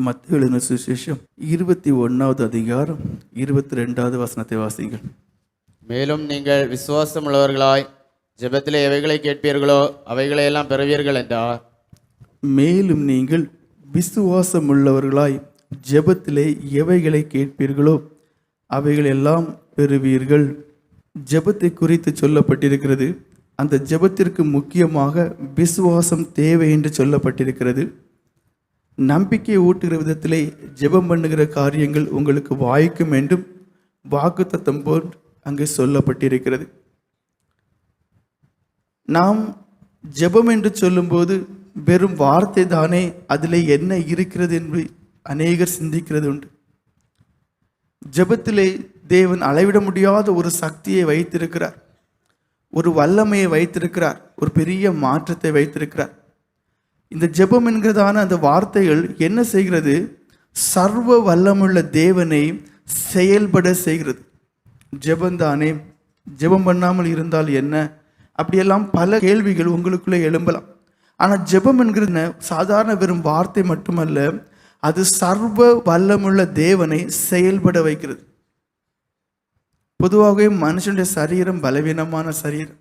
மத்தேயு எழுதின சுவிசேஷம் 21வது அதிகாரம் 22வது வசனத்தை வாசிங்கள். மேலும் நீங்கள் விசுவாசம் உள்ளவர்களாய் ஜெபத்திலே எவைகளை கேட்பீர்களோ அவைகளையெல்லாம் பெறுவீர்கள் என்றார். மேலும் நீங்கள் விசுவாசம் உள்ளவர்களாய் ஜெபத்திலே எவைகளை கேட்பீர்களோ அவைகளெல்லாம் பெறுவீர்கள். ஜெபத்தை குறித்து சொல்லப்பட்டிருக்கிறது. அந்த ஜெபத்திற்கு முக்கியமாக விசுவாசம் தேவை என்று சொல்லப்பட்டிருக்கிறது. நம்பிக்கையை ஊட்டுகிற விதத்திலே ஜெபம் பண்ணுகிற காரியங்கள் உங்களுக்கு வாய்க்கும் என்றும் வாக்குத்தத்தம் போல் அங்கே சொல்லப்பட்டிருக்கிறது. நாம் ஜெபம் என்று சொல்லும்போது வெறும் வார்த்தை தானே, அதில் என்ன இருக்கிறது என்று அநேகர் சிந்திக்கிறது உண்டு. ஜெபத்திலே தேவன் அளவிட முடியாத ஒரு சக்தியை வைத்திருக்கிறார், ஒரு வல்லமையை வைத்திருக்கிறார், ஒரு பெரிய மாற்றத்தை வைத்திருக்கிறார். இந்த ஜெபம் என்கிறதான அந்த வார்த்தைகள் என்ன செய்கிறது? சர்வ வல்லமுள்ள தேவனை செயல்பட செய்கிறது. ஜெபந்தானே, ஜெபம் பண்ணாமல் இருந்தால் என்ன? அப்படியெல்லாம் பல கேள்விகள் உங்களுக்குள்ளே எழும்பலாம். ஆனால் ஜெபம் என்கிறது சாதாரண வெறும் வார்த்தை மட்டுமல்ல, அது சர்வ வல்லமுள்ள தேவனை செயல்பட வைக்கிறது. பொதுவாகவே மனுஷனுடைய சரீரம் பலவீனமான சரீரம்.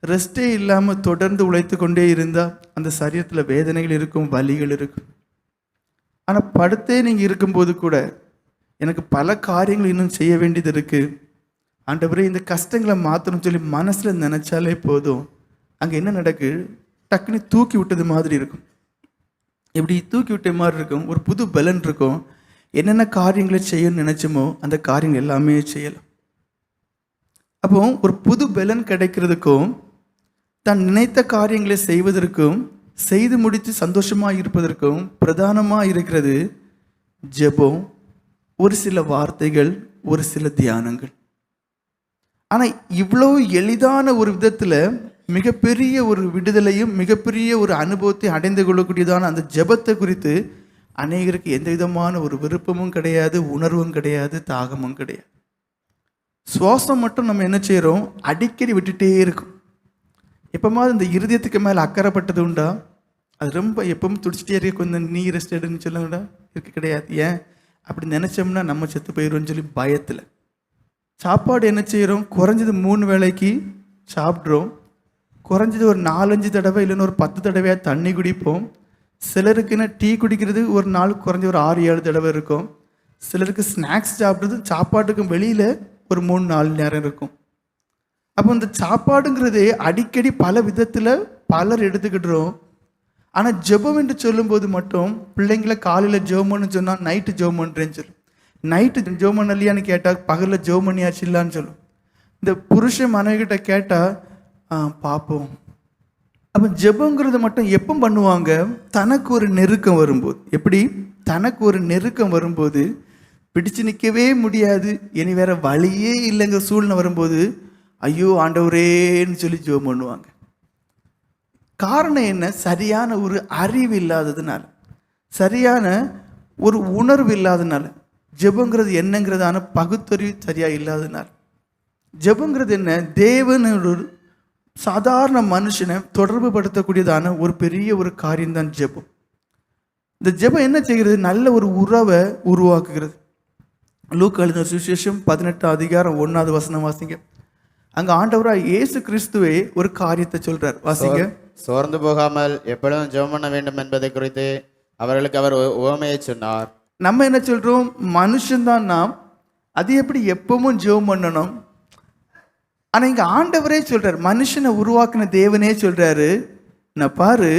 ரெஸ்டே இல்லாமல் தொடர்ந்து உழைத்து கொண்டே இருந்தால் அந்த சரீரத்தில் வேதனைகள் இருக்கும், வலிகள் இருக்கும். ஆனால் படுத்தே நீங்கள் இருக்கும்போது கூட எனக்கு பல காரியங்கள் இன்னும் செய்ய வேண்டியது இருக்குது, ஆண்டவரே இந்த கஷ்டங்களை மாற்றணும்னு சொல்லி மனசில் நினச்சாலே போதும், அங்கே என்ன நடக்கு? டக்குன்னு தூக்கி விட்டது மாதிரி இருக்கும். இப்படி தூக்கி விட்ட மாதிரி இருக்கும், ஒரு புது பலன் இருக்கும். என்னென்ன காரியங்களை செய்யணும்னு நினச்சோமோ அந்த காரியங்கள் எல்லாமே செய்யலாம். அப்போ ஒரு புது பலன் கிடைக்கிறதுக்கும் தான் நினைத்த காரியங்களை செய்வதற்கும் செய்து முடித்து சந்தோஷமாக இருப்பதற்கும் பிரதானமாக இருக்கிறது ஜெபம், ஒரு சில வார்த்தைகள், ஒரு சில தியானங்கள். ஆனால் இவ்வளோ எளிதான ஒரு விதத்தில் மிகப்பெரிய ஒரு விடுதலையும் மிகப்பெரிய ஒரு அனுபவத்தை அடைந்து கொள்ளக்கூடியதான அந்த ஜெபத்தை குறித்து அநேகருக்கு எந்த விதமான ஒரு விருப்பமும் கிடையாது, உணர்வும் கிடையாது, தாகமும் கிடையாது. சுவாசம் மட்டும் நம்ம என்ன செய்கிறோம்? அடிக்கடி விட்டுட்டே இருக்கும். எப்போமாவது இந்த இருதயத்துக்கு மேலே அக்கறைப்பட்டது உண்டா? அது ரொம்ப எப்பவும் துடிச்சிட்டே இருக்க, கொஞ்சம் நீ ரெஸ்ட் எடுன்னு சொல்லுங்கடா, இருக்க கிடையாது. ஏன் அப்படி நினச்சோம்னா நம்ம செத்து போயிடுவோம்னு சொல்லி பயத்தில். சாப்பாடு என்ன செய்கிறோம்? குறைஞ்சது 3 வேளைக்கு சாப்பிட்றோம். குறைஞ்சது ஒரு 4-5 தடவை இல்லைன்னா ஒரு 10 தடவையாக தண்ணி குடிப்போம். சிலருக்குன்னா டீ குடிக்கிறது ஒரு நாள் குறைஞ்ச ஒரு 6-7 தடவை இருக்கும். சிலருக்கு ஸ்நாக்ஸ் சாப்பிட்றது சாப்பாட்டுக்கும் வெளியில் ஒரு 3-4 நேரம் இருக்கும். அப்போ இந்த சாப்பாடுங்கிறது அடிக்கடி பல விதத்தில் பலர் எடுத்துக்கிட்டுறோம். ஆனால் ஜெபம் என்று சொல்லும்போது மட்டும் பிள்ளைங்களை காலையில் ஜெபம்னு சொன்னால் நைட்டு ஜெபம் பண்ணுறேன்னு சொல்லும். நைட்டு ஜெபம் இல்லையான்னு கேட்டால் பகலில் ஜெபம் பண்ணியாச்சு இல்லான்னு சொல்லும். இந்த புருஷன் மனைவிகிட்ட கேட்டால் பார்ப்போம். அப்போ ஜெபங்கிறது மட்டும் எப்போ பண்ணுவாங்க? தனக்கு ஒரு நெருக்கம் வரும்போது. எப்படி? தனக்கு ஒரு நெருக்கம் வரும்போது, பிடிச்சு நிற்கவே முடியாது, இனி வேற வழியே இல்லைங்கிற சூழ்நிலை வரும்போது ஐயோ ஆண்டவரேன்னு சொல்லி ஜெபம் பண்ணுவாங்க. காரணம் என்ன? சரியான ஒரு அறிவு இல்லாததுனால, சரியான ஒரு உணர்வு இல்லாததுனால, ஜெபங்கிறது என்னங்கிறதான பகுத்தறிவு சரியாக இல்லாததுனால. ஜெபங்கிறது என்ன? தேவனோட சாதாரண மனுஷனை தொடர்பு படுத்தக்கூடியதான ஒரு பெரிய ஒரு காரியம்தான் ஜெபம். இந்த ஜெபம் என்ன செய்கிறது? நல்ல ஒரு உறவை உருவாக்குகிறது. லூக்கா எழுதின சுவிசேஷம் 18 அதிகாரம் 1வது வசனம் வாசிங்க. அங்கே ஆண்டவராக இயேசு கிறிஸ்துவே ஒரு காரியத்தை சொல்றார், வாசிங்க. சோர்ந்து போகாமல் எப்பொழுதும் ஜெபம் பண்ண வேண்டும் என்பதை குறித்து அவர்களுக்கு அவர் உவமையை சொன்னார். நம்ம என்ன சொல்றோம்? மனுஷன்தான் நாம், அது எப்படி எப்பவும் ஜெபம் பண்ணணும்? ஆனால் இங்கே ஆண்டவரே சொல்றார், மனுஷனை உருவாக்கின தேவனே சொல்றாரு, நான் பாரு,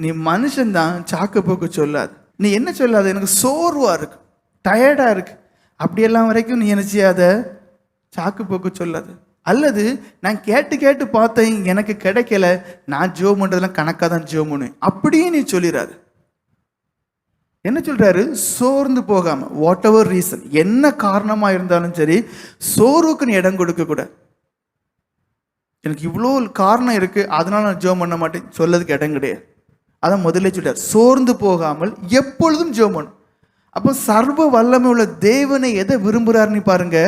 நீ மனுஷன்தான், சாக்கு போக்கு சொல்லாது. நீ என்ன சொல்லாத, எனக்கு சோர்வா இருக்கு, டயர்டா இருக்கு, அப்படியெல்லாம் வரைக்கும் நீ என்ன செய்யாத, சாக்கு போக்கு சொல்லாது. அல்லது நான் கேட்டு கேட்டு பார்த்தேன் எனக்கு கிடைக்கல, நான் ஜெபம் பண்றதெல்லாம் கணக்காக தான் ஜெபம் பண்ணுவேன், அப்படியே நீ சொல்லிடாது. என்ன சொல்றாரு? சோர்ந்து போகாம, வாட் எவர் ரீசன், என்ன காரணமா இருந்தாலும் சரி, சோர்வுக்கு நீ இடம் கொடுக்க கூடாது. எனக்கு இவ்வளோ காரணம் இருக்குது அதனால நான் ஜெபம் பண்ண மாட்டேன் சொல்லதுக்கு இடம் கிடையாது. அதான் முதல்ல சொல்லிட்டார், சோர்ந்து போகாமல் எப்பொழுதும் ஜெபம் பண்ணும். அப்போ சர்வ வல்லமை உள்ள தேவனை எதை விரும்புகிறாருன்னு பாருங்க.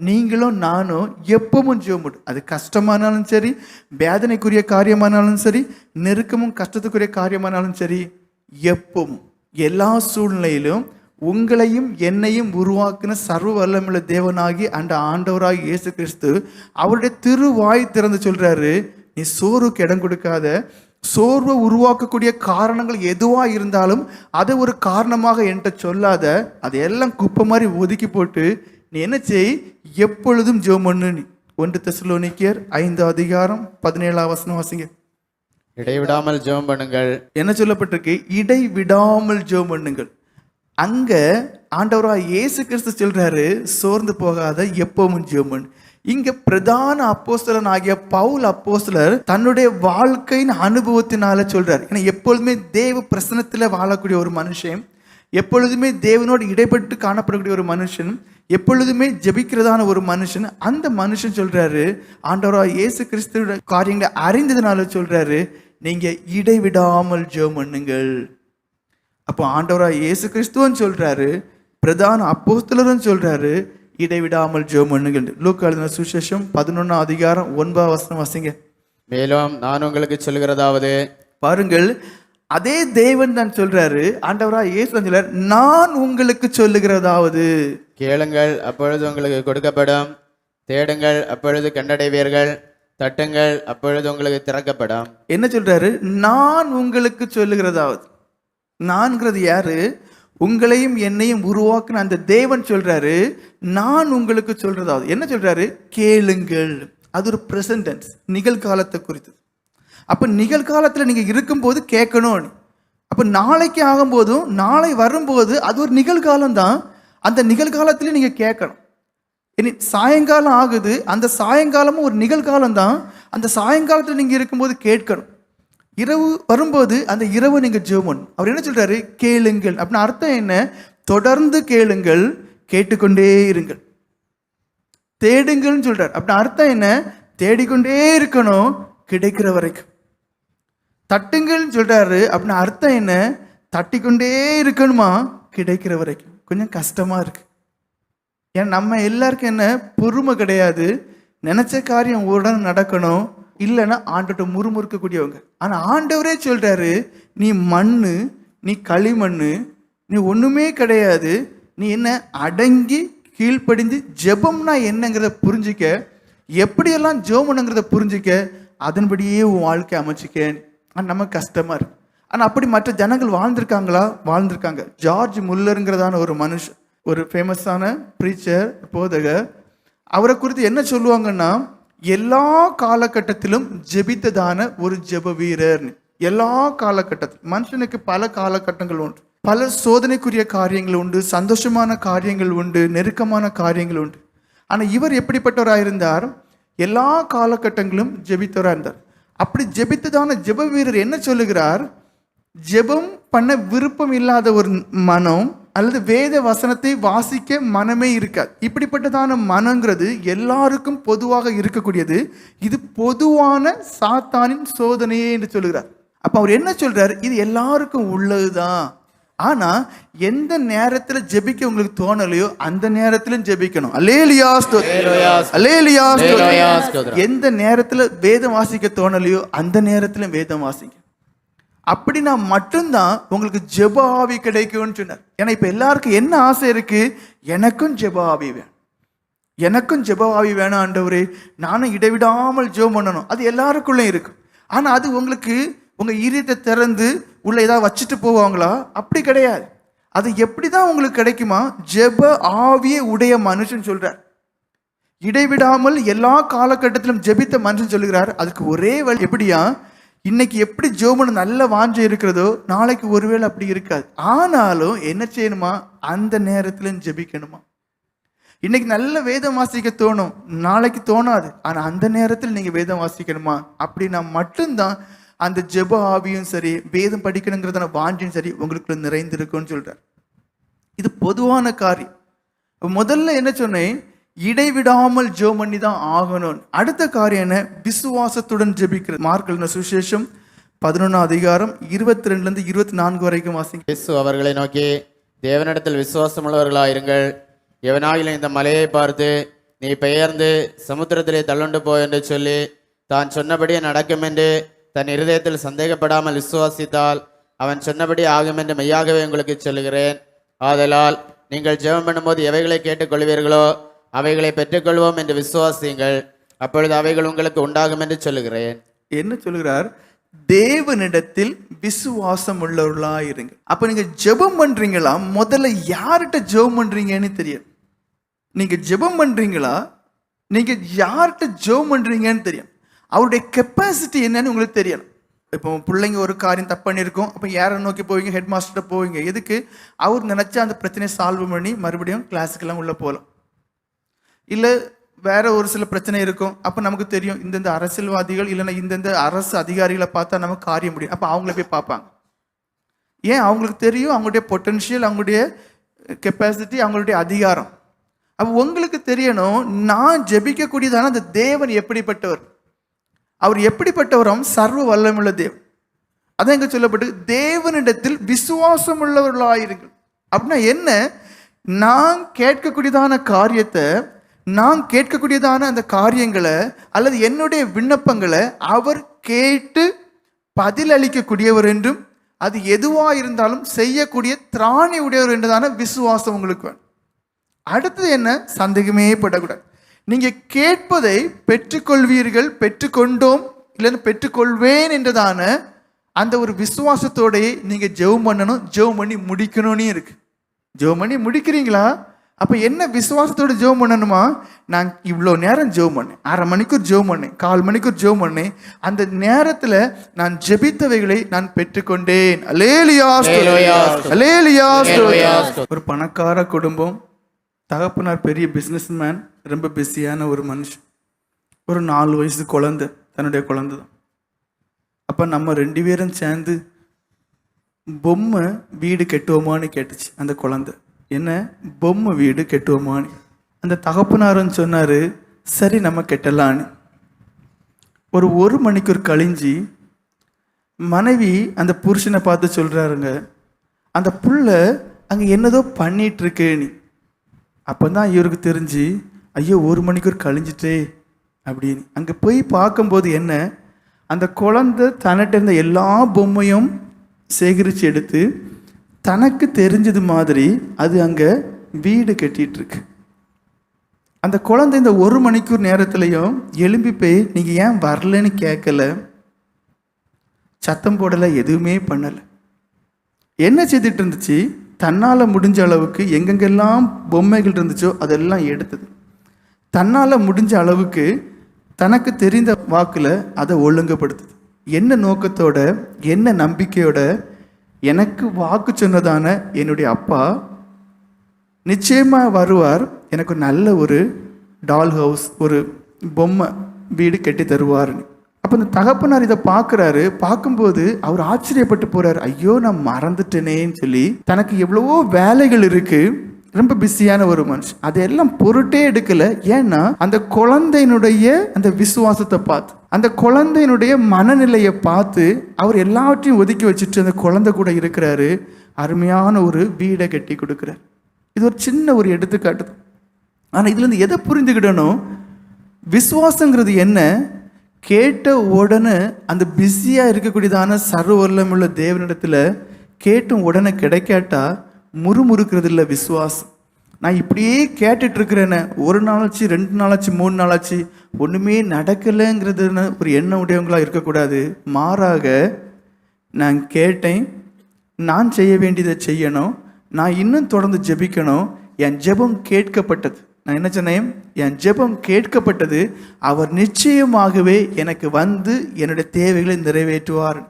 நீங்களும் நானும் எப்பவும் ஜெபம் பண்ணும். அது கஷ்டமானாலும் சரி, வேதனைக்குரிய காரியமானாலும் சரி, நெருக்கமும் கஷ்டத்துக்குரிய காரியமானாலும் சரி, எப்பவும் எல்லா சூழ்நிலையிலும் உங்களையும் என்னையும் உருவாக்கின சர்வ வல்லமுள்ள தேவனாகி அந்த ஆண்டவராகி இயேசு கிறிஸ்து அவருடைய திருவாய் திறந்து சொல்றாரு, நீ சோர்வுக்கு இடம் கொடுக்காத. சோர்வை உருவாக்கக்கூடிய காரணங்கள் எதுவா இருந்தாலும் அதை ஒரு காரணமாக என்கிட்ட சொல்லாத. அதையெல்லாம் குப்பை மாதிரி ஒதுக்கி போட்டு நீ என்ன செய், எப்பொழுதும் ஜெபம் பண்ணு. 1 தெசலோனிக்கேயர் 5:17 வாசிங்க. இடைவிடாமல் ஜெபம் பண்ணுங்கள். என்ன சொல்லப்பட்டிருக்கு? இடைவிடாமல் ஜெபம் பண்ணுங்கள். அங்க ஆண்டவராக இயேசு கிறிஸ்து சொல்றாரு, சோர்ந்து போகாத, எப்பவும் ஜெபம் பண்ணு. இங்க பிரதான அப்போஸ்தலன் ஆகிய பவுல் அப்போஸ்தலர் தன்னுடைய வாழ்க்கையின் அனுபவத்தினால சொல்றார். ஏன்னா எப்பொழுதுமே தேவ பிரசனத்துல வாழக்கூடிய ஒரு மனுஷன், எப்பொழுதுமே தேவனோடு இடைப்பட்டு காணப்படக்கூடிய ஒரு மனுஷன், எப்பொழுதுமே ஜெபிக்கிறதான ஒரு மனுஷன், அந்த மனுஷன் சொல்றாரு, ஆண்டவராக இயேசு கிறிஸ்துவோட காரியங்களை அறிந்ததுனால சொல்றாரு, நீங்க இடைவிடாமல் ஜெபம் பண்ணுங்கள். அப்போ ஆண்டவராக இயேசு கிறிஸ்துவும் சொல்றாரு, பிரதான அப்போஸ்தலரும் சொல்றாரு, இடைவிடாமல் ஜெபம் பண்ணுங்கள். லூக்கா எழுதின சுவிசேஷம் 11:9 வாசிங்க. மேலும் நான் உங்களுக்கு சொல்கிறதாவது, பாருங்கள், அதே தேவன் தான் சொல்றாரு, ஆண்டவராக இயேசு தான் சொல்றாரு, நான் உங்களுக்கு சொல்லுகிறதாவது, கேளுங்கள் அப்பொழுது உங்களுக்கு கொடுக்கப்படும், தேடுங்கள் அப்பொழுது கண்டடைவீர்கள், தட்டுங்கள் அப்பொழுது உங்களுக்கு திறக்கப்படும். என்ன சொல்றாரு? நான் உங்களுக்கு சொல்லுகிறதாவது. நான்கிறது யாரு? உங்களையும் என்னையும் உருவாக்குன அந்த தேவன் சொல்றாரு, நான் உங்களுக்கு சொல்றதாவது. என்ன சொல்றாரு? கேளுங்கள். அது ஒரு பிரசன்ட் டென்ஸ், நிகழ்காலத்தை குறித்தது. அப்ப நிகழ்காலத்துல நீங்க இருக்கும்போது கேட்கணும். அப்ப நாளைக்கு ஆகும்போதும் நாளை வரும்போது அது ஒரு நிகழ்காலம் தான். அந்த நிகழ்காலத்திலே நீங்க கேட்கணும். இனி சாயங்காலம் ஆகுது, அந்த சாயங்காலமும் ஒரு நிகழ்காலம் தான். அந்த சாயங்காலத்தில் நீங்க இருக்கும்போது கேட்கணும். இரவு வரும்போது அந்த இரவு நீங்க ஜெபம். அவர் என்ன சொல்றாரு? கேளுங்கள். அப்படின்னு அர்த்தம் என்ன? தொடர்ந்து கேளுங்கள், கேட்டுக்கொண்டே இருங்கள். தேடுங்கள்னு சொல்றாரு. அப்படின்னு அர்த்தம் என்ன? தேடிக்கொண்டே இருக்கணும், கிடைக்கிற வரைக்கும். தட்டுங்கள்னு சொல்றாரு. அப்படின்னு அர்த்தம் என்ன? தட்டிக்கொண்டே இருக்கணுமா, கிடைக்கிற வரைக்கும். கொஞ்சம் கஷ்டமா இருக்கு. ஏன்னா நம்ம எல்லாருக்கும் என்ன, பொறுமை கிடையாது. நினைச்ச காரியம் உடனே நடக்கணும், இல்லைன்னா ஆண்டவர்கிட்ட முறுமுறுக்கக்கூடியவங்க. ஆனா ஆண்டவரே சொல்றாரு, நீ மண்ணு, நீ களிமண்ணு, நீ ஒண்ணுமே கிடையாது. நீ என்ன அடங்கி கீழ்ப்படிஞ்சு ஜெபம்னா என்னங்கிறத புரிஞ்சிக்க, எப்படியெல்லாம் ஜெபம்ங்கிறத புரிஞ்சிக்க, அதன்படியே உன் வாழ்க்கை அமைச்சிக்க. நமக்கு கஷ்டமா இருக்கு. ஆனா அப்படி மற்ற ஜனங்கள் வாழ்ந்திருக்காங்களா? வாழ்ந்திருக்காங்க. ஜார்ஜ் முல்லருங்கிறதான ஒரு மனுஷன், ஒரு ஃபேமஸான ப்ரீச்சர், போதகர். அவரை குறித்து என்ன சொல்லுவாங்கன்னா, எல்லா காலகட்டத்திலும் ஜெபித்ததான ஒரு ஜெப வீரர். எல்லா காலகட்டத்திலும் மனுஷனுக்கு பல காலகட்டங்கள் உண்டு, பல சோதனைக்குரிய காரியங்கள் உண்டு, சந்தோஷமான காரியங்கள் உண்டு, நெருக்கமான காரியங்கள் உண்டு. ஆனா இவர் எப்படிப்பட்டவராக இருந்தார்? எல்லா காலகட்டங்களும் ஜெபித்தவராக இருந்தார். அப்படி ஜெபித்ததான ஜெப வீரர் என்ன சொல்லுகிறார்? ஜெபம் பண்ண விருப்பம் இல்லாத ஒரு மனம், அல்லது வேத வசனத்தை வாசிக்க மனமே இருக்காது. இப்படிப்பட்டதான மனங்கிறது எல்லாருக்கும் பொதுவாக இருக்கக்கூடியது. இது பொதுவான சாத்தானின் சோதனையே என்று சொல்லுகிறார். அப்ப அவர் என்ன சொல்றார்? இது எல்லாருக்கும் உள்ளதுதான். ஆனா எந்த நேரத்துல ஜெபிக்க உங்களுக்கு தோணலையோ அந்த நேரத்திலும் ஜெபிக்கணும். அல்லேலூயா ஸ்தோத்திரம், அல்லேலூயா ஸ்தோத்திரம். எந்த நேரத்துல வேதம் வாசிக்க தோணலையோ அந்த நேரத்திலும் வேதம் வாசிங்க. அப்படின்னா மட்டும்தான் உங்களுக்கு ஜெப ஆவி கிடைக்கும்னு சொன்னார். ஏன்னா இப்ப எல்லாருக்கும் என்ன ஆசை இருக்கு? எனக்கும் ஜெப ஆவி வேணும், எனக்கும் ஜெப ஆவி வேணும் ஆண்டவரே, நானும் இடைவிடாமல் ஜெபம் பண்ணணும். அது எல்லாருக்குள்ளே இருக்கும். ஆனா அது உங்களுக்கு உங்க இதயத்தை திறந்து உள்ள ஏதாவது வச்சுட்டு போவாங்களா? அப்படி கிடையாது. அது எப்படிதான் உங்களுக்கு கிடைக்குமா? ஜெப ஆவியை உடைய மனுஷன் சொல்றார். இடைவிடாமல் எல்லா காலகட்டத்திலும் ஜெபித்த மனுஷன் சொல்லுகிறார். அதுக்கு ஒரே வழி எப்படியா? இன்னைக்கு எப்படி ஜெபம் நல்ல வாஞ்சை இருக்கிறதோ நாளைக்கு ஒருவேளை அப்படி இருக்காது. ஆனாலும் என்ன செய்யணுமா? அந்த நேரத்திலும் ஜெபிக்கணுமா. இன்னைக்கு நல்ல வேதம் வாசிக்க தோணும், நாளைக்கு தோணாது. ஆனா அந்த நேரத்தில் நீங்க வேதம் வாசிக்கணுமா? அப்படின்னா மட்டும்தான் அந்த ஜெப ஆவியும் சரி, வேதம் படிக்கணுங்கிறதான வாஞ்சியும் சரி உங்களுக்குள்ள நிறைந்திருக்கும்னு சொல்றார். இது பொதுவான காரியம். முதல்ல என்ன சொன்னேன்? இடைவிடாமல் ஜெபம் பண்ணி தான் ஆகணும். அடுத்த காரியம் என்ன? விசுவாசத்துடன் ஜெபிக்கிறது. மார்க் எழுதின சுவிசேஷம் 11:22-24 வரைக்கும் வாசிங்க. இயேசு அவர்களை நோக்கி, தேவனிடத்தில் விசுவாசம் உள்ளவர்களாயிருங்கள். எவனாகிலும் இந்த மலையை பார்த்து, நீ பெயர்ந்து சமுத்திரத்திலே தள்ளுண்டு போ என்று சொல்லி தான் சொன்னபடியே நடக்கும் என்று தன் இருதயத்தில் சந்தேகப்படாமல் விசுவாசித்தால் அவன் சொன்னபடி ஆகும் என்று மெய்யாகவே உங்களுக்கு சொல்லுகிறேன். ஆதலால் நீங்கள் ஜெபம் பண்ணும்போது எவைகளை கேட்டுக்கொள்வீர்களோ அவைகளை பெற்றுக்கொள்வோம் என்று விசுவாசியுங்கள். அப்பொழுது அவைகள் உங்களுக்கு உண்டாகும் என்று சொல்லுகிறேன். என்ன சொல்கிறார்? தேவனிடத்தில் விசுவாசம் உள்ளவர்களா இருங்க. அப்ப நீங்க ஜெபம் பண்றீங்களா? முதல்ல யார்கிட்ட ஜெபம் பண்றீங்கன்னு தெரியும். நீங்க ஜெபம் பண்றீங்களா, நீங்க யார்கிட்ட ஜெபம் பண்றீங்கன்னு தெரியும். அவருடைய கெப்பாசிட்டி என்னன்னு உங்களுக்கு தெரியணும். இப்போ பிள்ளைங்க ஒரு காரியம் தப்பு பண்ணியிருக்கோம், அப்போ யாரை நோக்கி போவீங்க? ஹெட் மாஸ்டர்கிட்ட போவீங்க. எதுக்கு? அவர் நினைச்சா அந்த பிரச்சனையை சால்வ் பண்ணி மறுபடியும் கிளாஸுக்கெல்லாம் உள்ள போகலாம். இல்லை வேற ஒரு சில பிரச்சனை இருக்கும், அப்போ நமக்கு தெரியும் இந்தந்த அரசியல்வாதிகள் இல்லைன்னா இந்தந்த அரசு அதிகாரிகளை பார்த்தா நமக்கு காரியம் முடியும், அப்போ அவங்கள போய் பார்ப்பாங்க. ஏன்? அவங்களுக்கு தெரியும் அவங்களுடைய பொட்டன்ஷியல், அவங்களுடைய கெப்பாசிட்டி, அவங்களுடைய அதிகாரம். அப்போ உங்களுக்கு தெரியணும், நான் ஜெபிக்கக்கூடியதான அந்த தேவன் எப்படிப்பட்டவர். அவர் எப்படிப்பட்டவரும் சர்வ வல்லமுள்ள தேவன். அதான் இங்க சொல்லப்பட்டு தேவனிடத்தில் விசுவாசம் உள்ளவர்களாயிருங்கள். அப்படின்னா என்ன? நான் கேட்கக்கூடியதான காரியத்தை, நான் கேட்கக்கூடியதான அந்த காரியங்களை அல்லது என்னுடைய விண்ணப்பங்களை அவர் கேட்டு பதிலளிக்கக்கூடியவர் என்றும், அது எதுவாக இருந்தாலும் செய்யக்கூடிய திராணி உடையவர் என்றதான விசுவாசம் உங்களுக்கு வேணும். அடுத்தது என்ன? சந்தேகமே படக்கூடாது. நீங்க கேட்பதை பெற்றுக்கொள்வீர்கள், பெற்றுக்கொண்டோம் இல்லைன்னு பெற்றுக்கொள்வேன் என்றதான அந்த ஒரு விசுவாசத்தோடையே நீங்க ஜெபம் பண்ணணும். ஜெபம் பண்ணி முடிக்கணும்னு இருக்கு. ஜெபம் பண்ணி முடிக்கிறீங்களா? அப்ப என்ன விசுவாசத்தோட ஜெபம் பண்ணணுமா? நான் இவ்வளோ நேரம் ஜெபம் பண்ணேன், 1/2 மணிக்கூர் ஜெபம் பண்ணேன், 1/4 மணிக்கூர் ஜெபம் பண்ணேன், அந்த நேரத்துல நான் ஜெபித்தவைகளை நான் பெற்றுக்கொண்டேன். அல்லேலூயா, அல்லேலூயா. ஒரு பணக்கார குடும்பம், தகப்பனார் பெரிய பிஸ்னஸ் மேன், ரொம்ப பிஸியான ஒரு மனுஷன். ஒரு 4 வயசு குழந்தை, தன்னுடைய குழந்தை தான். அப்போ நம்ம 2 பேரும் சேர்ந்து பொம்மை வீடு கட்டுவோமான்னு கேட்டுச்சு அந்த குழந்தை. என்ன? பொம்மை வீடு கட்டுவோமான்னு. அந்த தகப்பனாருன்னு சொன்னார், சரி நம்ம கட்டலான்னு. ஒரு 1 மணிக்கூர் கழிஞ்சு மனைவி அந்த புருஷனை பார்த்து சொல்கிறாருங்க, அந்த புள்ள அங்கே என்னதோ பண்ணிட்டு இருக்கேன்னு. அப்போ தான் இவருக்கு தெரிஞ்சு, ஐயோ 1 மணிக்கூர் கழிஞ்சிட்டே அப்படின்னு. அங்கே போய் பார்க்கும்போது என்ன, அந்த குழந்தை தன்னிட்ட இருந்த எல்லா பொம்மையும் சேகரித்து எடுத்து தனக்கு தெரிஞ்சது மாதிரி அது அங்கே வீடு கட்டிட்டு இருக்கு. அந்த குழந்தை இந்த 1 மணிக்கூர் நேரத்துலையும் எழும்பி போய் நீங்கள் ஏன் வரலன்னு கேட்கல, சத்தம் போடலை, எதுவுமே பண்ணலை. என்ன செய்துட்டு இருந்துச்சு? தன்னால் முடிஞ்ச அளவுக்கு எங்கெங்கெல்லாம் பொம்மைகள் இருந்துச்சோ அதெல்லாம் எடுத்தது. தன்னால் முடிஞ்ச அளவுக்கு தனக்கு தெரிந்த வாக்கில் அதை ஒழுங்குபடுத்துது. என்ன நோக்கத்தோட, என்ன நம்பிக்கையோட? எனக்கு வாக்கு சொன்னதான என்னுடைய அப்பா நிச்சயமாக வருவார், எனக்கு நல்ல ஒரு டால் ஹவுஸ், ஒரு பொம்மை வீடு கட்டி தருவார்னு. அப்போ இந்த தகப்பனார் இதை பார்க்குறாரு. பார்க்கும்போது அவர் ஆச்சரியப்பட்டு போகிறார். ஐயோ நான் மறந்துட்டேனேன்னு சொல்லி, தனக்கு எவ்வளவோ வேலைகள் இருக்குது, ரொம்ப பிஸியான ஒரு மனுஷன், அதையெல்லாம் பொருட்டே எடுக்கலை. ஏன்னா அந்த குழந்தையினுடைய அந்த விசுவாசத்தை பார்த்து, அந்த குழந்தையினுடைய மனநிலையை பார்த்து அவர் எல்லாவற்றையும் ஒதுக்கி வச்சுட்டு அந்த குழந்தை கூட இருக்கிறாரு. அருமையான ஒரு வீடை கட்டி கொடுக்குறார். இது ஒரு சின்ன ஒரு எடுத்துக்காட்டு. ஆனால் இதுலேருந்து எதை புரிந்துக்கிடணும்? விசுவாசங்கிறது என்ன? கேட்ட உடனே அந்த பிஸியாக இருக்கக்கூடியதான சர்வ வல்லமையுள்ள தேவனிடத்தில் கேட்டும் உடனே கிடைக்காட்டா முறுமுறுக்கிறது இல்லை விசுவாசம். நான் இப்படியே கேட்டுட்டு இருக்கிறேன்னு 1 நாளாச்சு, 2 நாளாச்சு, 3 நாளாச்சு ஒன்றுமே நடக்கலைங்கிறதுன்னு ஒரு எண்ணம் உடையவங்களாக இருக்கக்கூடாது. மாறாக நான் கேட்டேன், நான் செய்ய வேண்டியதை செய்யணும், நான் இன்னும் தொடர்ந்து ஜெபிக்கணும், என் ஜெபம் கேட்கப்பட்டது. நான் என்ன சொன்னேன்? என் ஜெபம் கேட்கப்பட்டது, அவர் நிச்சயமாகவே எனக்கு வந்து என்னுடைய தேவைகளை நிறைவேற்றுவார்.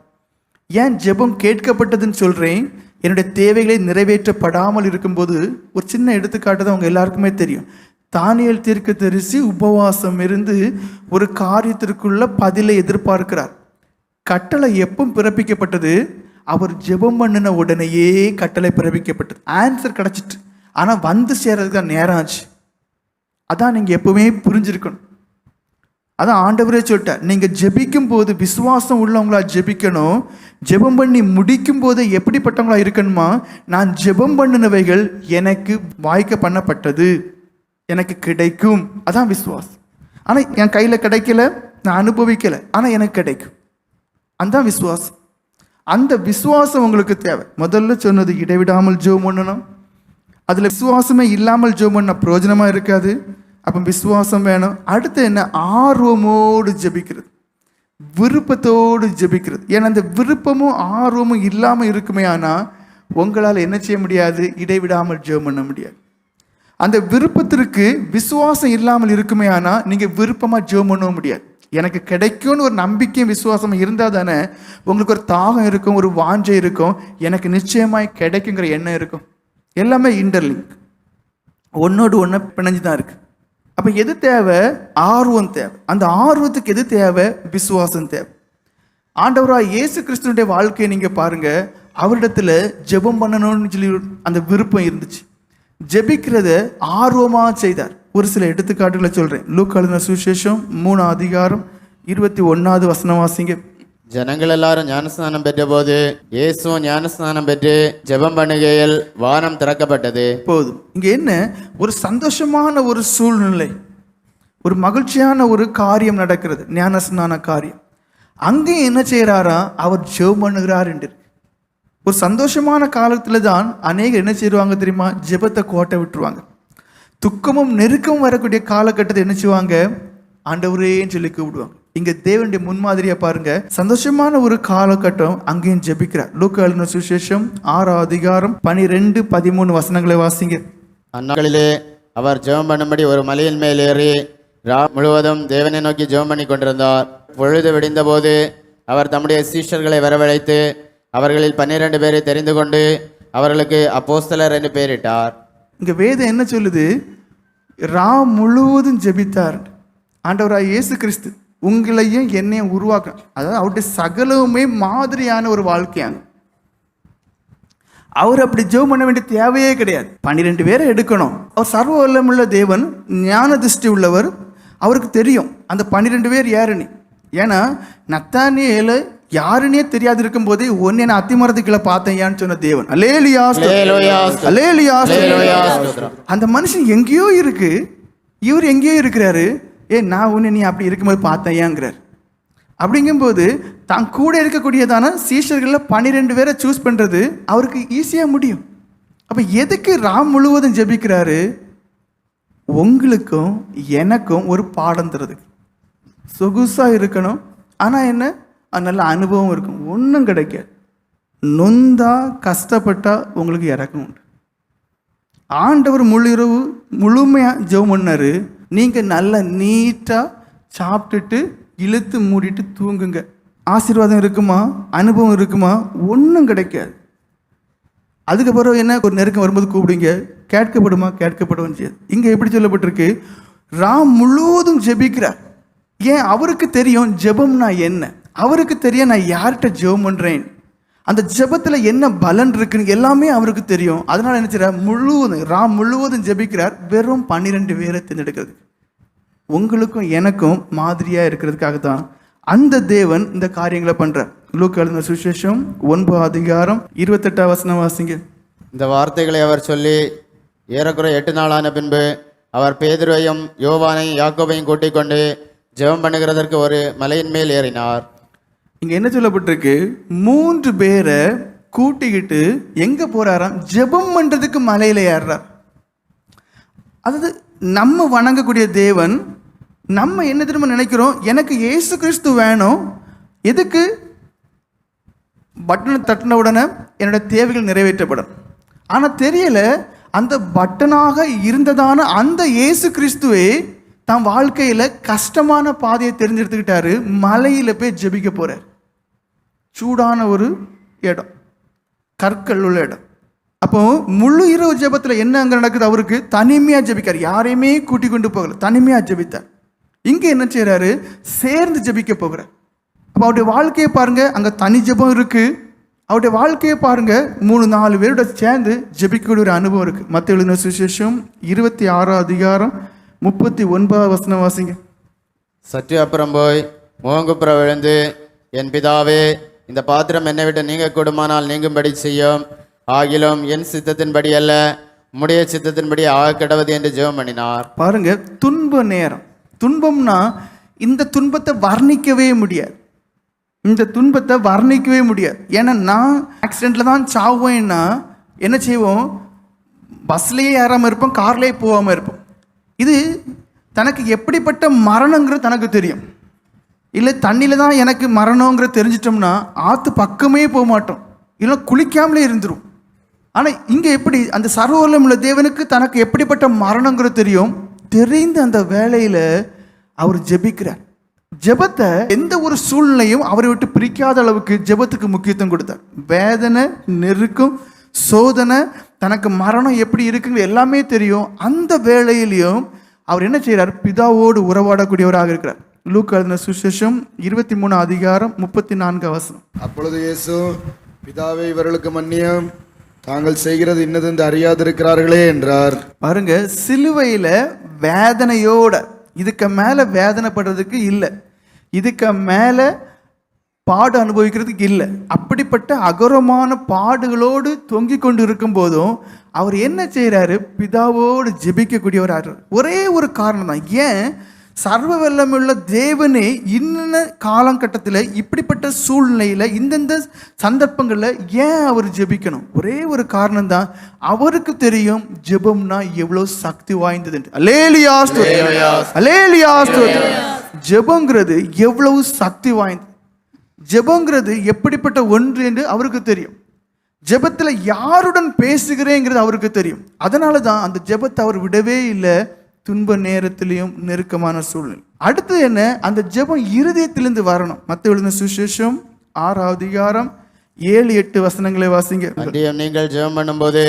ஏன் ஜெபம் கேட்கப்பட்டதுன்னு சொல்கிறேன்? என்னுடைய தேவைகளை நிறைவேற்றப்படாமல் இருக்கும்போது ஒரு சின்ன எடுத்துக்காட்டு தான் அவங்க எல்லாருக்குமே தெரியும். தானியேல் தீர்க்கதரிசி உபவாசம் இருந்து ஒரு காரியத்திற்குள்ள பதிலை எதிர்பார்க்கிறார். கட்டளை எப்போ பிறப்பிக்கப்பட்டது? அவர் ஜெபம் பண்ணின உடனேயே கட்டளை பிறப்பிக்கப்பட்டது. ஆன்சர் கிடச்சிட்டு, ஆனால் வந்து சேர்றதுக்கு தான் நேரம் ஆச்சு. அதான் நீங்கள் எப்பவுமே புரிஞ்சிருக்கணும். அதான் ஆண்டவரே சொல்லிட்டார், நீங்கள் ஜெபிக்கும் போது விசுவாசம் உள்ளவங்களா ஜெபிக்கணும். ஜெபம் பண்ணி முடிக்கும் போது எப்படிப்பட்டவங்களா இருக்கணுமா? நான் ஜெபம் பண்ணினவைகள் எனக்கு வாய்க்க பண்ணப்பட்டது, எனக்கு கிடைக்கும். அதான் விசுவாசம். ஆனால் என் கையில் கிடைக்கல, நான் அனுபவிக்கலை, ஆனால் எனக்கு கிடைக்கும். அதுதான் விசுவாசம். அந்த விசுவாசம் உங்களுக்கு தேவை. முதல்ல சொன்னது இடைவிடாமல் ஜெபம் பண்ணணும். அதில் விசுவாசமே இல்லாமல் ஜெபம் பண்ண பிரயோஜனமாக இருக்காது. அப்போ விசுவாசம் வேணும். அடுத்து என்ன? ஆர்வமோடு ஜெபிக்கிறது, விருப்பத்தோடு ஜெபிக்கிறது. ஏன்னா அந்த விருப்பமும் ஆர்வமும் இல்லாமல் இருக்குமே, ஆனால் உங்களால் என்ன செய்ய முடியாது? இடைவிடாமல் ஜெபம் பண்ண முடியாது. அந்த விருப்பத்திற்கு விசுவாசம் இல்லாமல் இருக்குமே, ஆனால் நீங்கள் விருப்பமாக ஜெபம் பண்ணவும் முடியாது. எனக்கு கிடைக்கும்னு ஒரு நம்பிக்கையும் விசுவாசம் இருந்தால் தானே உங்களுக்கு ஒரு தாகம் இருக்கும், ஒரு வாஞ்சை இருக்கும், எனக்கு நிச்சயமாய் கிடைக்குங்கிற எண்ணம் இருக்கும். எல்லாமே இன்டர்லிங்க், ஒன்னோடு ஒன்று பிணைஞ்சு தான் இருக்கு. அப்போ எது தேவை? ஆர்வம் தேவை. அந்த ஆர்வத்துக்கு எது தேவை? விசுவாசம் தேவை. ஆண்டவராக இயேசு கிறிஸ்துவனுடைய வாழ்க்கையை நீங்கள் பாருங்க, அவரிடத்துல ஜெபம் பண்ணணும்னு சொல்லி அந்த விருப்பம் இருந்துச்சு. ஜெபிக்கிறத ஆர்வமாக செய்தார். ஒரு சில எடுத்துக்காட்டுகளை சொல்கிறேன். லூக்கா எழுதின சுவிசேஷம் 3:21 வாசிங்க. ஜனங்கள் எல்லாரும் ஞானஸ்நானம் பெற்ற போது இயேசுவும் ஞானஸ்நானம் பெற்று ஜெபம் பண்ணுகையில் வானம் திறக்கப்பட்டது. போதும். இங்கே என்ன? ஒரு சந்தோஷமான ஒரு சூழ்நிலை, ஒரு மகிழ்ச்சியான ஒரு காரியம் நடக்கிறது, ஞானஸ்நான காரியம். அங்கே என்ன செய்கிறாரா? அவர் ஜெபம் பண்ணுகிறார் என்று. ஒரு சந்தோஷமான காலத்தில் தான் அநேகர் என்ன செய்வாங்க தெரியுமா? ஜெபத்தை கோட்டை விட்டுருவாங்க. துக்கமும் நெருக்கமும் வரக்கூடிய காலகட்டத்தை என்ன செய்வாங்க? ஆண்டவரேன்னு சொல்லி கூப்பிடுவாங்க. இங்க தேவனுடைய முன்மாதிரியா பாருங்க, சந்தோஷமான ஒரு காலகட்டம், அங்கேயும் ஜெபிக்கிறார். லூக்கா எழுதின சுவிசேஷம் 6:12-13 வாசிங்க. அந்நாளிலே அவர் ஜெபம் பண்ணும்படி ஒரு மலையின் மேல் ஏறி முழுவதும் தேவனை நோக்கி ஜெபம் பண்ணி கொண்டிருந்தார். பொழுது விடிந்த போது அவர் தம்முடைய சீஷர்களை வரவழைத்து அவர்களில் 12 பேரை தெரிந்து கொண்டு அவர்களுக்கு அப்போஸ்தலர் என்று பெயரிட்டார். இங்க வேதம் என்ன சொல்லுது? முழுவதும் ஜெபித்தார். ஆண்டவராக இயேசு கிறிஸ்து உங்களையும் என்னையும் உருவாக்க, அதாவது அவருடைய சகலவுமே மாதிரியான ஒரு வாழ்க்கையாங்க. அவர் அப்படி ஜெபம் பண்ண வேண்டிய தேவையே கிடையாது. 12 பேரை எடுக்கணும். அவர் சர்வ வல்லமுள்ள தேவன், ஞான திருஷ்டி உள்ளவர். அவருக்கு தெரியும் அந்த 12 பேர் யாருன்னு. ஏன்னா நத்தானியேல் யாருன்னே தெரியாது இருக்கும் போதே ஒன்னு நான் அத்திமரத்துக்குள்ள பார்த்தேன் சொன்ன தேவன். அல்லேலூயா, அல்லேலூயா. அந்த மனுஷன் எங்கேயோ இருக்கு, இவர் எங்கேயோ இருக்கிறாரு. நான் உன்னை நீ அப்படி இருக்கும்போது பார்த்தேங்கிறார். அப்படிங்கும்போது தான் கூட இருக்கக்கூடியதான சீஷர்களில் 12 பேரை சூஸ் பண்ணுறது அவருக்கு ஈஸியாக முடியும். அப்போ எதுக்கு முழுவதும் ஜெபிக்கிறாரு? உங்களுக்கும் எனக்கும் ஒரு பாடம் தருது. சொகுசாக இருக்கணும், ஆனால் என்ன, நல்ல அனுபவம் இருக்கும். ஒன்றும் கிடைக்காது. நொந்தா கஷ்டப்பட்டா உங்களுக்கு இறக்கம் உண்டு. ஆண்டவர் முழு முழுமையாக ஜெபம் பண்ணாரு. நீங்கள் நல்லா நீட்டாக சாப்பிட்டுட்டு இழுத்து மூடிட்டு தூங்குங்க. ஆசீர்வாதம் இருக்குமா? அனுபவம் இருக்குமா? ஒன்றும் கிடைக்காது. அதுக்கப்புறம் என்ன, ஒரு நெருக்கம் வரும்போது கூப்பிடுங்க, கேட்கப்படுமா? கேட்கப்படவும் செய்யாது. இங்கே எப்படி சொல்லப்பட்டிருக்கு? முழுவதும் ஜெபிக்கிறார். ஏன்? அவருக்கு தெரியும் ஜெபம்னா என்ன, அவருக்கு தெரியும் நான் யார்கிட்ட ஜெபம் பண்ணுறேன், அந்த ஜெபத்தில் என்ன பலன் இருக்குன்னு எல்லாமே அவருக்கு தெரியும். அதனால என்ன செய்யறார்? முழுவதும் ஜெபிக்கிறார். வெறும் 12 பேரை தேர்ந்தெடுக்கிறது. உங்களுக்கும் எனக்கும் மாதிரியாக இருக்கிறதுக்காக தான் அந்த தேவன் இந்த காரியங்களை பண்றார். லூக்கா எழுதின சுவிசேஷம் 9:28 வாசிங்க. இந்த வார்த்தைகளை அவர் சொல்லி ஏறக்குறைய 8 நாளான பின்பு அவர் பேதுருவையும் யோவானையும் யாக்கோபையும் கூட்டிக் கொண்டு ஜெபம் பண்ணுகிறதற்கு ஒரு மலையின் மேல் ஏறினார். இங்க என்ன சொல்லப்பட்டிருக்கு? 3 பேரை கூட்டிக்கிட்டு எங்க போறாராம்? ஜெபம் பண்றதுக்கு மலையில ஏறுறார். அதாவது நம்ம வணங்கக்கூடிய தேவன், நம்ம என்ன திரும்ப நினைக்கிறோம்? எனக்கு இயேசு கிறிஸ்து வேணும். எதுக்கு? பட்டனை தட்டின உடனே என்னோட தேவைகள் நிறைவேற்றப்படும். ஆனால் தெரியல, அந்த பட்டனாக இருந்ததான அந்த இயேசு கிறிஸ்துவே தன் வாழ்க்கையில் கஷ்டமான பாதையை தெரிஞ்செடுத்துக்கிட்டாரு. மலையில் போய் ஜெபிக்க போறார். சூடான ஒரு இடம், கற்கள் உள்ள இடம். அப்போ முழு இரவு ஜெபத்தில் என்ன அங்கே நடக்குது? அவருக்கு தனிமையாக ஜெபிக்கார். யாரையுமே கூட்டி கொண்டு போகல, தனிமையாக ஜெபித்தார். இங்கே என்ன செய்யறாரு? சேர்ந்து ஜெபிக்க போகிறார். அப்போ அவருடைய வாழ்க்கையை பாருங்க, அங்கே தனி ஜெபம் இருக்கு. அவருடைய வாழ்க்கையை பாருங்க, 3-4 பேரோட சேர்ந்து ஜெபிக்கக்கூடிய ஒரு அனுபவம் இருக்கு. மத்தேயு எழுதின சுவிசேஷம் 26:39 வாசிங்க. சற்று அப்புறம் போய் முகங்குப்புற விழுந்து, என் பிதாவே, இந்த பாத்திரம் என்னை விட்டு நீங்க கூடுமானால் நீங்கும்படி செய்யும். ஆகிலும் என் சித்தத்தின்படி அல்ல, உம்முடைய சித்தத்தின்படி ஆக கிடவது என்று ஜெபம் பண்ணினார். பாருங்க, துன்ப நேரம். துன்பம்னா இந்த துன்பத்தை வர்ணிக்கவே முடியாது. இந்த துன்பத்தை வர்ணிக்கவே முடியாது. ஏன்னா நான் ஆக்சிடெண்ட்டில் தான் சாவேன்னா என்ன செய்வோம், பஸ்லேயே ஏறாமல் இருப்போம், கார்லேயே போகாமல் இருப்போம். இது தனக்கு எப்படிப்பட்ட மரணங்கிறது தனக்கு தெரியும். இல்லை தண்ணியில் தான் எனக்கு மரணங்கிறது தெரிஞ்சிட்டோம்னா ஆற்று பக்கமே போக மாட்டோம், இல்லை குளிக்காமலே இருந்துடும். ஆனால் இங்கே எப்படி அந்த சர்வவல்லமுள்ள தேவனுக்கு தனக்கு எப்படிப்பட்ட மரணங்கிறது தெரியும். தெரிந்து அந்த வேலையில் அவர் ஜெபிக்கிறார். ஜெபத்தை எந்த ஒரு சூழ்நிலையும் அவரை விட்டு பிரிக்காத அளவுக்கு ஜெபத்துக்கு முக்கியத்துவம் கொடுத்தார். வேதனை, நெருக்கம், சோதனை, தனக்கு மரணம் எப்படி இருக்குன்னு எல்லாமே தெரியும். அந்த வேளையிலையும் அவர் என்ன செய்கிறார், பிதாவோடு உறவாடக்கூடியவராக இருக்கிறார். லூக்கா எழுதின சுவிசேஷம் 23 அதிகாரம் 34 வசனம். அப்பொழுது இயேசு, பிதாவே, இவர்களுக்கு மன்னியும், தாங்கள் செய்கிறது இன்னதென்று அறியாதிருக்கிறார்களே என்றார். பாருங்க, சிலுவையில வேதனையோட, இதுக்கு மேல வேதனைப்படுறதுக்கு இல்லை, இதுக்கு மேல பாடு அனுபவிக்கிறதுக்கு இல்லை. அப்படிப்பட்ட அகரமான பாடுகளோடு தொங்கி கொண்டு இருக்கும் போதும் அவர் என்ன செய்கிறாரு, பிதாவோடு ஜெபிக்கக்கூடியவராக. ஒரே ஒரு காரணம் தான். ஏன் சர்வ வல்லமையுள்ள தேவனே இன்ன காலகட்டத்தில் இப்படிப்பட்ட சூழ்நிலையில் இந்தந்த சந்தர்ப்பங்களில் ஏன் அவர் ஜெபிக்கணும்? ஒரே ஒரு காரணம் தான், அவருக்கு தெரியும் ஜெபம்னா எவ்வளோ சக்தி வாய்ந்தது. அல்லேலூயா ஸ்தோத்திரம், அல்லேலூயா ஸ்தோத்திரம். ஜெபங்கிறது எவ்வளவு சக்தி வாய்ந்தது, ஜெபங்கிறது எப்படிப்பட்ட ஒன்று என்று அவருக்கு தெரியும். ஜெபத்தில் யாருடன் பேசுகிறேங்கிறது அவருக்கு தெரியும். அதனால தான் அந்த ஜெபத்தை அவர் விடவே இல்லை, துன்ப நேரத்திலையும் நெருக்கமான சூழ்நிலை. அடுத்து என்ன, அந்த ஜெபம் இருதயத்திலிருந்து வரணும். மத்தேயு எழுதின சுவிசேஷம் 6 அதிகாரம் 7-8 வசனங்களை வாசிங்க. அன்றியும் நீங்கள் ஜெபம் பண்ணும்போது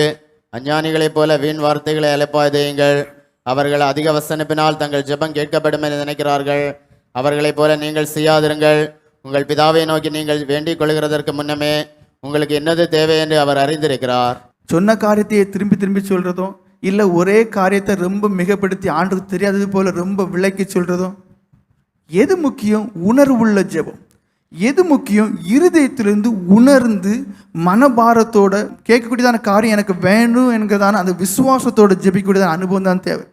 அஞ்ஞானிகளைப் போல வீண் வார்த்தைகளை அழைப்பாதையுங்கள். அவர்கள் அதிக வசனிப்பினால் தங்கள் ஜெபம் கேட்கப்படும் என்று நினைக்கிறார்கள். அவர்களைப் போல நீங்கள் செய்யாதிருங்கள். உங்கள் பிதாவை நோக்கி நீங்கள் வேண்டிக் கொள்கிறதற்கு முன்னமே உங்களுக்கு என்னது தேவை என்று அவர் அறிந்திருக்கிறார். சொன்ன காரியத்தையே திரும்பி திரும்பி சொல்றதும், இல்லை ஒரே காரியத்தை ரொம்ப மிகப்படுத்தி ஆண்டுக்கு தெரியாதது போல ரொம்ப விளக்கி சொல்றதும், எது முக்கியம்? உணர்வுள்ள ஜெபம். எது முக்கியம்? இருதயத்திலிருந்து உணர்ந்து மனபாரத்தோட கேட்கக்கூடியதான காரியம் எனக்கு வேணும் என்கிறதான அந்த விசுவாசத்தோட ஜெபிக்கக்கூடியதான அனுபவம் தான் தேவை.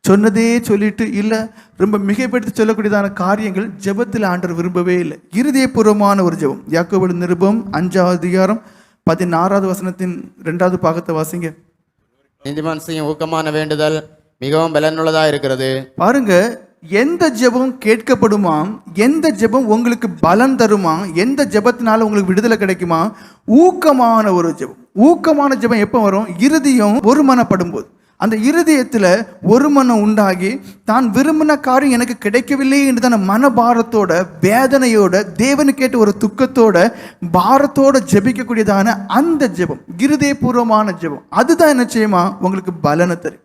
சொன்னதே சொல்லிட்டு இல்லை ரொம்ப மிகைப்படுத்தி சொல்லக்கூடியதான காரியங்கள் ஜெபத்தில் ஆண்டவர் விரும்பவே இல்லை. இருதயபூர்வமான ஒரு ஜெபம். யாக்கோபு நிருபம் 5 அதிகாரம் 16 வசனத்தின் 2வது பாகத்தை வாசிங்க. நீதிமான் செய்யும் ஊக்கமான வேண்டுதல் மிகவும் பலனுள்ளதா இருக்கிறது. பாருங்க, எந்த ஜெபம் கேட்கப்படுமா, எந்த ஜெபம் உங்களுக்கு பலன் தருமா, எந்த ஜெபத்தினால உங்களுக்கு விடுதலை கிடைக்குமா? ஊக்கமான ஒரு ஜெபம். ஊக்கமான ஜெபம் எப்போ வரும்? இருதயம் ஒருமனப்படும் போது. அந்த இருதயத்தில் ஒரு மனம் உண்டாகி தான் விரும்பின காரியம் எனக்கு கிடைக்கவில்லை என்று தான் மனபாரத்தோட, வேதனையோட, தேவனுக்கேட்ட ஒரு துக்கத்தோட, பாரத்தோட ஜெபிக்கக்கூடியதான அந்த ஜெபம், இருதயபூர்வமான ஜெபம், அதுதான் என்ன செய்யுமா உங்களுக்கு பலனை தரும்.